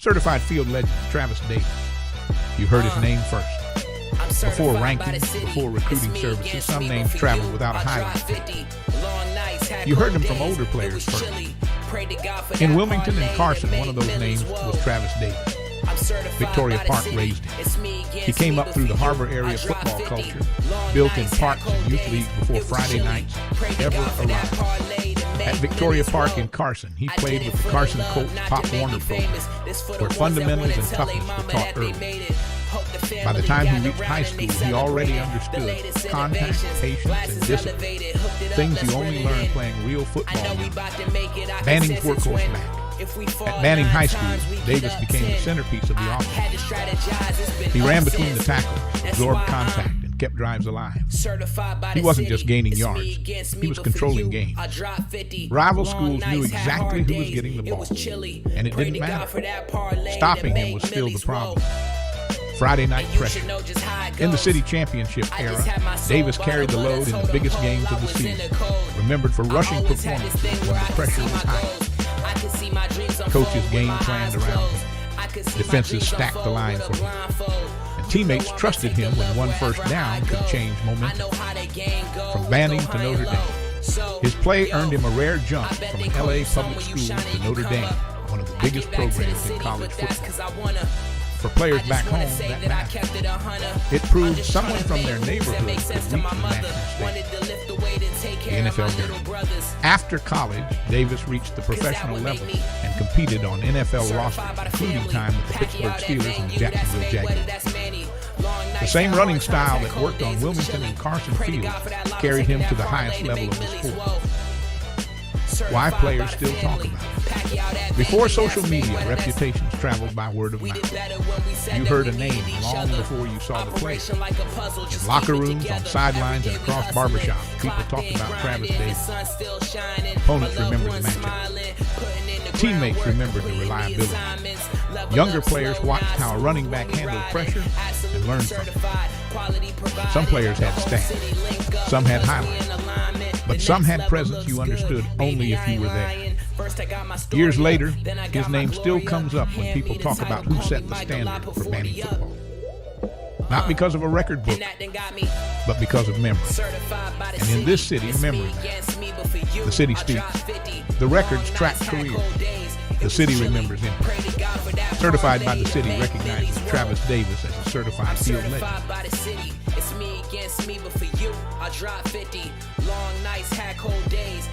Certified field legend Travis Davis. You heard his name first. Before rankings, before recruiting services, some names travel without a highlight. You heard them from older players first. In Wilmington and Carson, one of those names was Travis Davis. Victoria Park raised him. He came up through the harbor area football culture, built in parks and youth leagues before Friday nights ever arrived. At Victoria Park in Carson, he played with the Carson Colts Pop Warner program, where fundamentals and toughness were taught early. By the time he reached high school, he already understood contact, patience, and discipline, things you only learn playing real football. Banning's workhorse back. At Banning High School, Davis became the centerpiece of the offense. He ran between the tackles, absorbed contact, and kept drives alive. He wasn't just gaining yards, he was controlling games. Rival schools knew exactly who was getting the ball, and it didn't matter. Stopping him was still the problem. Friday night pressure. In the city championship era, Davis carried the load in the biggest games of the season, remembered for rushing performances when the pressure was high. Coaches game planned around him. Defenses stacked the line for him. And teammates trusted him when one first down could change momentum. From Banning to Notre Dame, his play earned him a rare jump from an LA public school to Notre Dame, one of the biggest programs in college football. For players back home, that mattered. It proved someone from their neighborhood could reach the national stage. The NFL journey. After college, Davis reached the professional level and competed on NFL rosters, including time with the Pittsburgh Steelers and the Jacksonville Jaguars. The same running style that worked on Wilmington and Carson fields carried him to the highest level of the sport. Why players still talk about it. Before social media, reputations traveled by word of mouth. You heard a name long before you saw the play. In locker rooms, on sidelines, and across barbershops, people talked about Travis Davis. Opponents remembered the matchup. Teammates remembered the reliability. Younger players watched how a running back handled pressure and learned from it. Some players had stats. Some had highlights. But some had presence you understood only if you were there. Years later, his name still comes up when people talk about who set the standard for Banning football. Not because of a record book, but because of memory. And in this city, memory matters. The city speaks. The records track careers. The city remembers him. Certified by the city recognizes Travis Davis as a certified field legend. It's me against me, but for you, I drop 50. Long nights, had cold days.